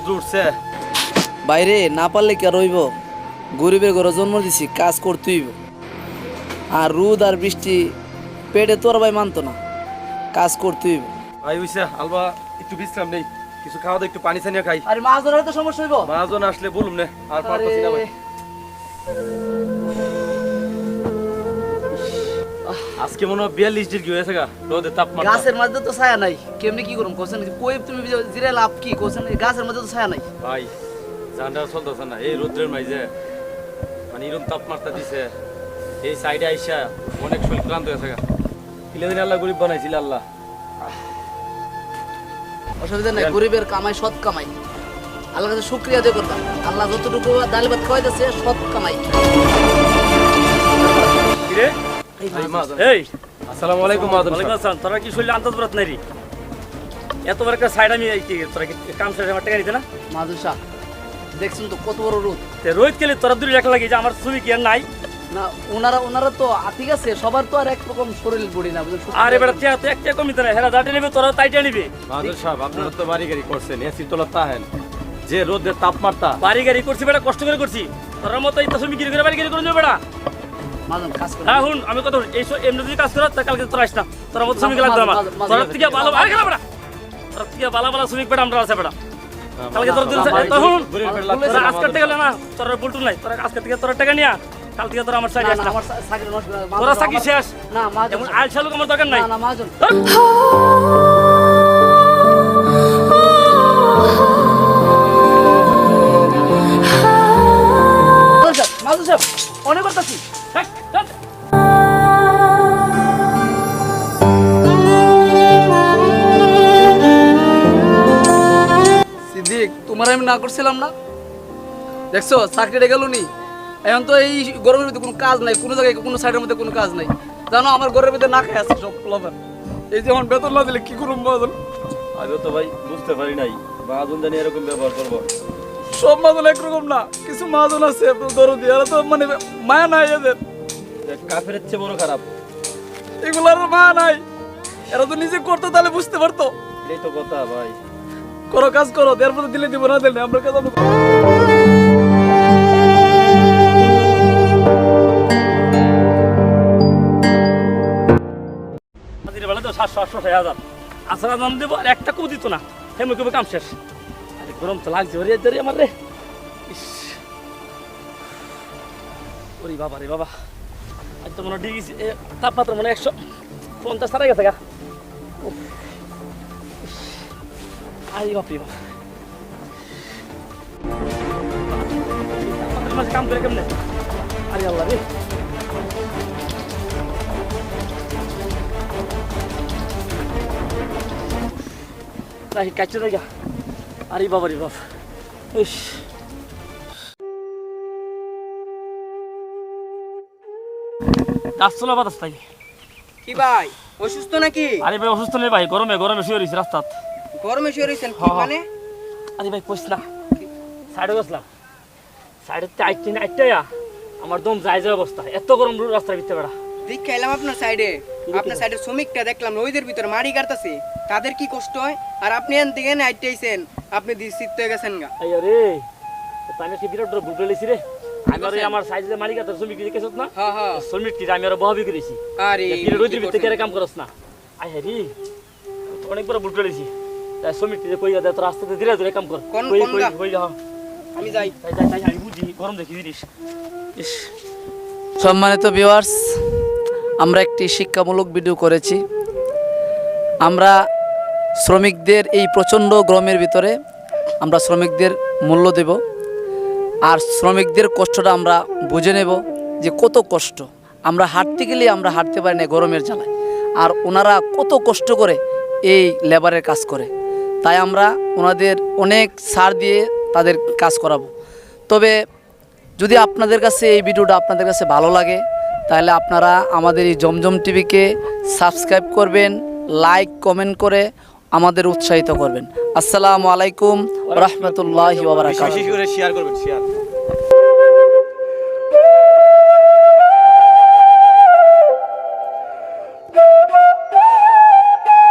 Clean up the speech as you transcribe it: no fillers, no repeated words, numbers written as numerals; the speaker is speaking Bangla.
রোদ্র উঠছে। বাইরে না পারলে কে রইব? গরিবের ঘরে জন্ম দিছি, কাজ করতেই হইব। আর রোদ আর বৃষ্টি পেটে তোর ভাই মানতো না, কাজ করতেই হইব। ভাই হইছে আলবা একটু বিশ্রাম নেই, কিছু খাওয়া দাও, একটু পানি ছানিয়া খাই। আরে মাছ ধরার তো সমস্যা হইব। মহাজন আসলে বলুম না, আর পারতাছি না ভাই। আজকে মনে হয় 42 ডিগ্রি হয়েছে গা রোদের তাপমাত্রা। গাছের মধ্যে তো ছায়া নাই, কেমনি কি করুম কোছেন? কই তুমি জিরে লাভ কি কোছেন? গাছের মধ্যে তো ছায়া নাই ভাই। জানডা চলতেছে না এই রোদ্রের মাঝে, মানে এরকম তাপমাত্রা দিছে। এই সাইডে আইসা অনেক শরীর ক্লান্ত হয়েছে গা। কিলে দিন আল্লাহ গরিব বানাইছিল আল্লাহ। অসুবিধা নাই, গরিবের কামাই সৎ কামাই। আল্লাহর কাছে শুকরিয়া আদায় করবা। আল্লাহ যতটুকু ডাল ভাত খাওয়াইতেছে সৎ কামাই। কিরে এই আসসালামু আলাইকুম। ওয়ালাইকুম আসসালাম। তোরা কি শরীরে আন্তজ ব্রত নাই রে? এত বড় একটা সাইড আমি তোরা কি কাম শেষে আমার টাকা নিতে না? মাদুর সাহেব দেখছেন তো কত বড় রোদ। রোদ খেলে তোরা দূরে রাখা লাগে যে আমার ছবি কি আর নাই না, ওনারা তো ঠিক আছে, সবার তো আর একরকম শরীর বডি না, বুঝলেন? আর এবার তুই একটা কমিতে না, হেরা যাতে নেবে তোরা তাইটা নিবে। মাদুর সাহেব আপনারা তো বাড়ি গাড়ি করছেন, এসি তোলা তাহেন যে রোদের তাপমাত্রা। বাড়ি গাড়ি করছি বেটা, কষ্ট করে করছি। তোর মতো এই তো ছবি কিনে করে বাড়ি গাড়ি করে যাবে বেটা। মাদুর কাজ করে হ্যাঁ হুন, আমি কথা এই এমনি যদি কাজ করো তা কালকে তোরা আসনা। তোর মতো শ্রমিক লাগবে আমার। তোর থেকে ভালো আরে খেলা বেটা, তোর থেকে ভালো ভালো শ্রমিক বেটা আমরা আছে বেটা। কালকে তোর দিন তো হুন তোরা আজ করতে গেলে না, তোর বুলটুল নাই। তোরা আজকে থেকে তোর টাকা নিয়া কাল থেকে তোরা আমার সাইডে আসনা। আমার চাকরি নষ্ট করে তোরা চাকরি শেষ না মাদুর। এমন আল শালুক আমার দরকার নাই। না না মাদুর। মাদুর সাহেব অনেক করতেছি। সিদ্দিক, তোমার আমি না করছিলাম না? দেখছো চাকরিটা গেল নি। এখন তো এই গরমের মধ্যে কোনো কাজ নাই, কোনো জায়গায় কোনো সাইডের মধ্যে কোনো কাজ নাই। জানো আমার ঘরের মধ্যে না খাই আছে সব প্লাবার। এই যে আমার বেতন না দিলে কি করুম বাদল? আমিও তো ভাই বুঝতে পারি নাই মহাজন জানি এরকম ব্যবহার করবো। সব মাদল একরকম না, কিছু মাদল আছে দরদি, এরা তো মানে মায়া নাই এদের। কাফের চেয়ে বড় খারাপ এগুলার মায়া নাই, এরা তো নিজে করতো তাহলে বুঝতে পারতো। এই তো কথা ভাই। করো কাজ করো, দেড় মতো দিলে দিব না দিলে আমরা কাজ বেলা তো 700-800-1000 আসরা দাম দেবো আর একটা কু দিত না। হেমে কবে কাম শেষ। আরে গরম তো লাগছে ওরে ধরে আমার রে। ইস ওরে বাবা রে বাবা, আজ তো মনে ডিগ্রি তাপমাত্রা মনে 150 ছাড়া গেছে গা। আরে বাপ রে বাবা, কাম করে কেমনে? আরে আল্লাহ রে, কাছে দেখা। আরে বাবা রে বাপ, ইস রাস্তা বাতাস তাই কি ভাই অসুস্থ নাকি? আরে ভাই অসুস্থ নেই ভাই, গরমে শুয়ে রয়েছি রাস্তাত। গরমে শুয়ে রয়েছেন কি মানে? আরে ভাই কইস না, সাইডে গেছিলাম, সাইডে আইটাইয়া আমার দম যায় অবস্থা, এত গরম রাস্তার ভিতরে বেড়া। দেখ খাইলাম আপনার সাইডের শ্রমিকটা দেখলাম নদীর ভিতরে মারি কাটতাছে, তাদের কি কষ্ট হয়। আর আপনি এন থেকে আইটাইছেন, আপনি দিশিত হয়ে গেছেন গা। আরে তাই কি বিরাট বুক লেছি রে। আমি আমার সাইডে মারি কাটার শ্রমিক দেখেছ না? হ্যাঁ হ্যাঁ শ্রমিক কি আমি আর বহাবি করেছি। আরে নদীর ভিতরে কেরে কাম করছ না? আই হারি অনেক বড় বুক লেছি। তাই শ্রমিক কি কই দে, তোর রাস্তাতে ধীরে ধীরে কাম কর। কই যা আমি যাই। তাই আমি বুঝি গরম দেখি জিনিস। ইস সম্মানিত ভিউয়ার্স, আমরা একটি শিক্ষামূলক ভিডিও করেছি। আমরা শ্রমিকদের এই প্রচণ্ড গরমের ভিতরে আমরা শ্রমিকদের মূল্য দেব, আর শ্রমিকদের কষ্টটা আমরা বুঝে নেব যে কত কষ্ট। আমরা হাঁটতে গেলে আমরা হাঁটতে পারি না গরমের জ্বালায়, আর ওনারা কত কষ্ট করে এই লেবারের কাজ করে। তাই আমরা ওনাদের অনেক ছাড় দিয়ে তাদের কাজ করাবো। তবে যদি আপনাদের কাছে এই ভিডিওটা আপনাদের কাছে ভালো লাগে, তাহলে আপনারা আমাদের এই জমজম টিভিকে সাবস্ক্রাইব করবেন, লাইক কমেন্ট করে আমাদের উৎসাহিত করবেন। আসসালামু আলাইকুম ওয়া রাহমাতুল্লাহি ওয়া বারাকাতুহু। বেশি করে শেয়ার করবেন, শেয়ার।